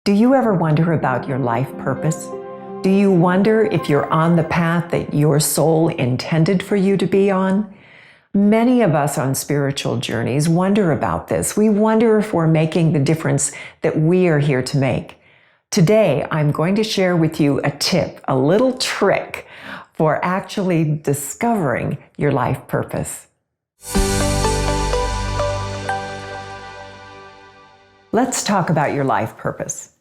Do you ever wonder about your life purpose? Do you wonder if you're on the path that your soul intended for you to be on? Many of us on spiritual journeys wonder about this. We wonder if we're making the difference that we are here to make. Today, I'm going to share with you a tip, a little trick for actually discovering your life purpose. Let's talk about your life purpose.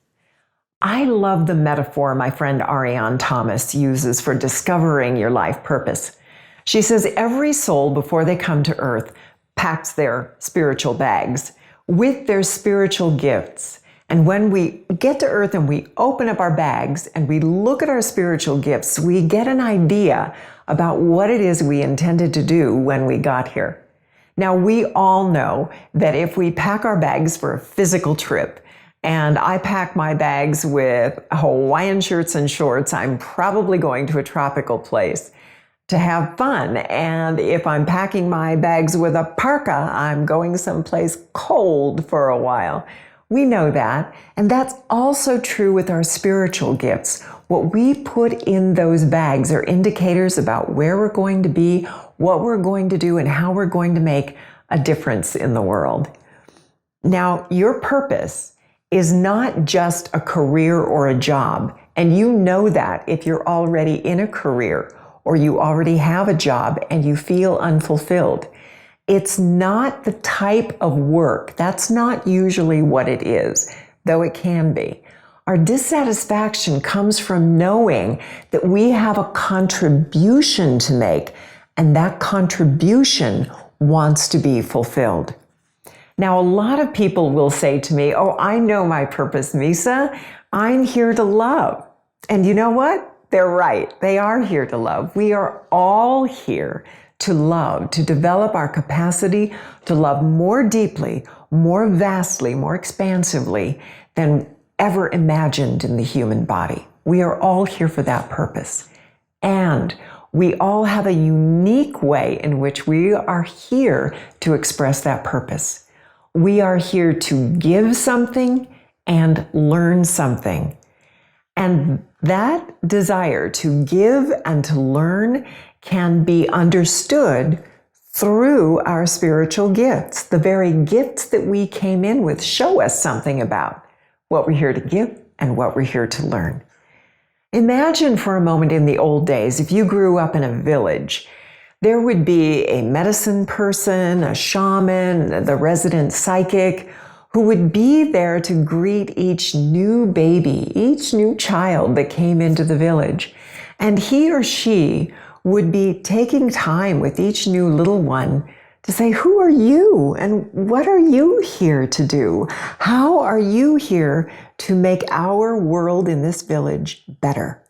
I love the metaphor my friend Ariane Thomas uses for discovering your life purpose. She says every soul before they come to earth packs their spiritual bags with their spiritual gifts. And when we get to earth and we open up our bags and we look at our spiritual gifts, we get an idea about what it is we intended to do when we got here. Now, we all know that if we pack our bags for a physical trip, and I pack my bags with Hawaiian shirts and shorts, I'm probably going to a tropical place to have fun. And if I'm packing my bags with a parka, I'm going someplace cold for a while. We know that. And that's also true with our spiritual gifts. What we put in those bags are indicators about where we're going to be, what we're going to do, and how we're going to make a difference in the world. Now, your purpose is not just a career or a job. And you know that if you're already in a career or you already have a job and you feel unfulfilled. It's not the type of work. That's not usually what it is, though it can be. Our dissatisfaction comes from knowing that we have a contribution to make, and that contribution wants to be fulfilled. Now, a lot of people will say to me, "Oh, I know my purpose, Misa. I'm here to love." And you know what? They're right. They are here to love. We are all here to love, to develop our capacity to love more deeply, more vastly, more expansively than ever imagined in the human body. We are all here for that purpose. And we all have a unique way in which we are here to express that purpose. We are here to give something and learn something. And that desire to give and to learn can be understood through our spiritual gifts. The very gifts that we came in with show us something about what we're here to give and what we're here to learn. Imagine for a moment in the old days, if you grew up in a village, there would be a medicine person, a shaman, the resident psychic, who would be there to greet each new baby, each new child that came into the village. And he or she would be taking time with each new little one to say, "Who are you? And what are you here to do? How are you here to make our world in this village better?"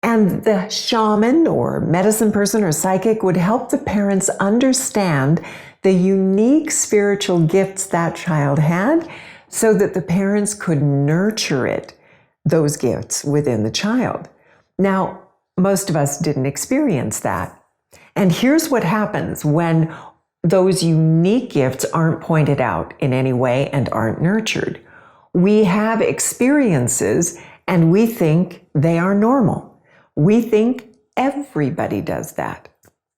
And the shaman or medicine person or psychic would help the parents understand the unique spiritual gifts that child had so that the parents could nurture those gifts within the child. Now, most of us didn't experience that. And here's what happens when those unique gifts aren't pointed out in any way and aren't nurtured. We have experiences and we think they are normal. We think everybody does that.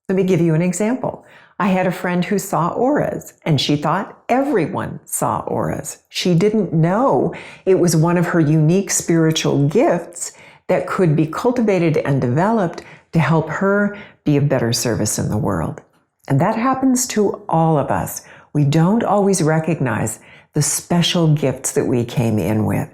Let me give you an example. I had a friend who saw auras, and she thought everyone saw auras. She didn't know it was one of her unique spiritual gifts that could be cultivated and developed to help her be of better service in the world. And that happens to all of us. We don't always recognize the special gifts that we came in with.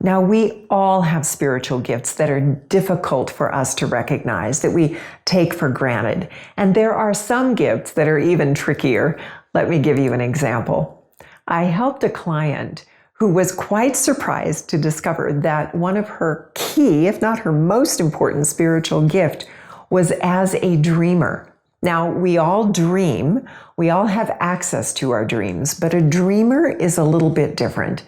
Now, we all have spiritual gifts that are difficult for us to recognize, that we take for granted. And there are some gifts that are even trickier. Let me give you an example. I helped a client who was quite surprised to discover that one of her key, if not her most important spiritual gift, was as a dreamer. Now, we all dream. We all have access to our dreams, but a dreamer is a little bit different.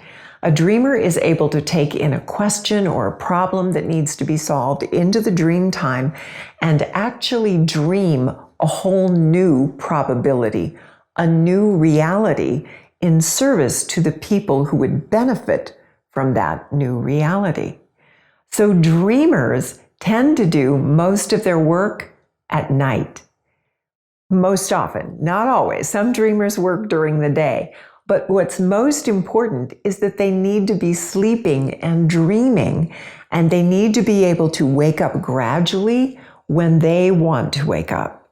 A dreamer is able to take in a question or a problem that needs to be solved into the dream time and actually dream a whole new probability, a new reality in service to the people who would benefit from that new reality. So dreamers tend to do most of their work at night. Most often, not always. Some dreamers work during the day. But what's most important is that they need to be sleeping and dreaming, and they need to be able to wake up gradually when they want to wake up.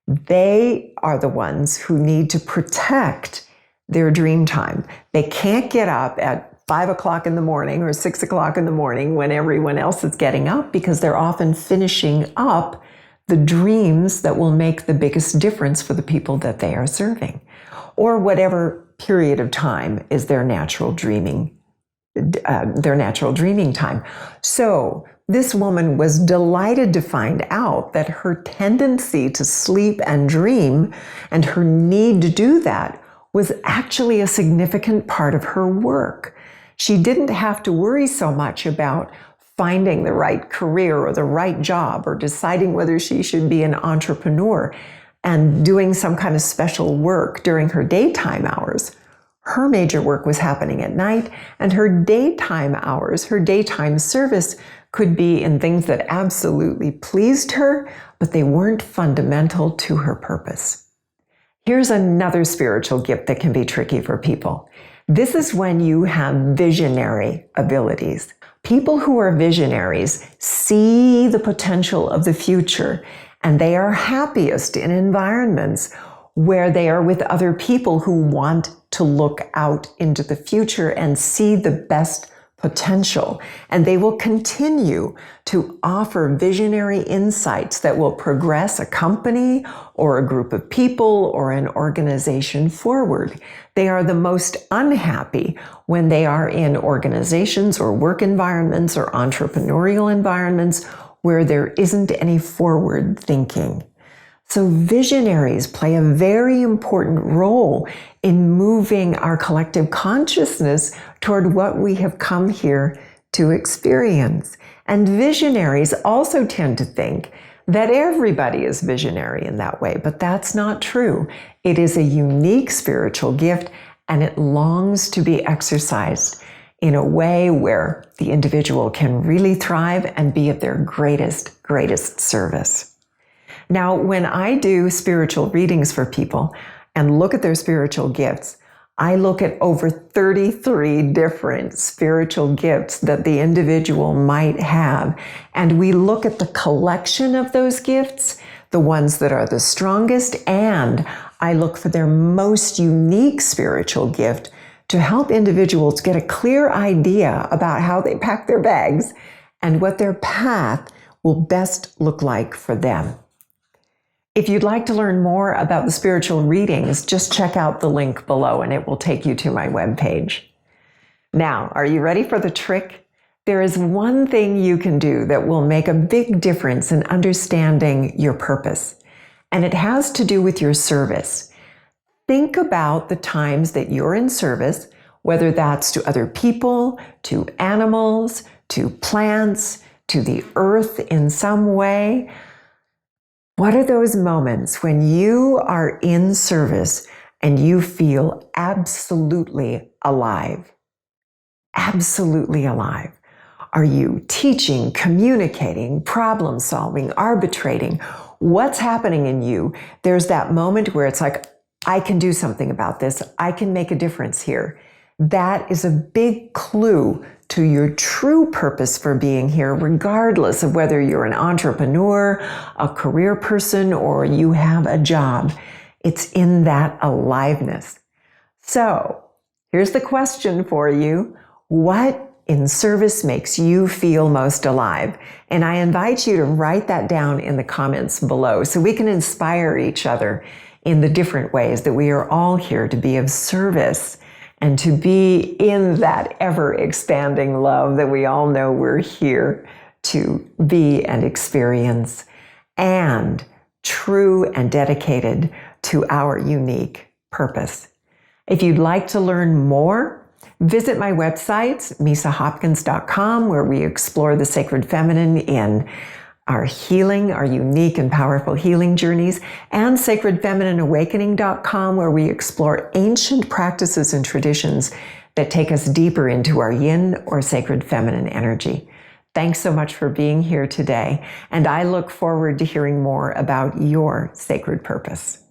They are the ones who need to protect their dream time. They can't get up at 5 o'clock in the morning or 6 o'clock in the morning when everyone else is getting up, because they're often finishing up the dreams that will make the biggest difference for the people that they are serving, or whatever period of time is their natural dreaming time. So this woman was delighted to find out that her tendency to sleep and dream and her need to do that was actually a significant part of her work. She didn't have to worry so much about finding the right career or the right job or deciding whether she should be an entrepreneur and doing some kind of special work during her daytime hours. Her major work was happening at night, and her daytime hours, her daytime service could be in things that absolutely pleased her, but they weren't fundamental to her purpose. Here's another spiritual gift that can be tricky for people. This is when you have visionary abilities. People who are visionaries see the potential of the future, and they are happiest in environments where they are with other people who want to look out into the future and see the best potential. And they will continue to offer visionary insights that will progress a company or a group of people or an organization forward. They are the most unhappy when they are in organizations or work environments or entrepreneurial environments where there isn't any forward thinking. So visionaries play a very important role in moving our collective consciousness toward what we have come here to experience. And visionaries also tend to think that everybody is visionary in that way, but that's not true. It is a unique spiritual gift, and it longs to be exercised in a way where the individual can really thrive and be of their greatest service. Now, when I do spiritual readings for people and look at their spiritual gifts, I look at over 33 different spiritual gifts that the individual might have. And we look at the collection of those gifts, the ones that are the strongest, and I look for their most unique spiritual gift to help individuals get a clear idea about how they pack their bags and what their path will best look like for them. If you'd like to learn more about the spiritual readings, just check out the link below and it will take you to my webpage. Now, are you ready for the trick? There is one thing you can do that will make a big difference in understanding your purpose, and it has to do with your service. Think about the times that you're in service, whether that's to other people, to animals, to plants, to the earth in some way. What are those moments when you are in service and you feel absolutely alive? Absolutely alive. Are you teaching, communicating, problem solving, arbitrating? What's happening in you? There's that moment where it's like, I can do something about this. I can make a difference here. That is a big clue to your true purpose for being here, regardless of whether you're an entrepreneur, a career person, or you have a job. It's in that aliveness. So here's the question for you. What in service makes you feel most alive? And I invite you to write that down in the comments below so we can inspire each other in the different ways that we are all here to be of service and to be in that ever-expanding love that we all know we're here to be and experience, and true and dedicated to our unique purpose. If you'd like to learn more, visit my website, misahopkins.com, where we explore the sacred feminine in our healing, our unique and powerful healing journeys, and sacredfemininawakening.com, where we explore ancient practices and traditions that take us deeper into our yin or sacred feminine energy. Thanks so much for being here today, and I look forward to hearing more about your sacred purpose.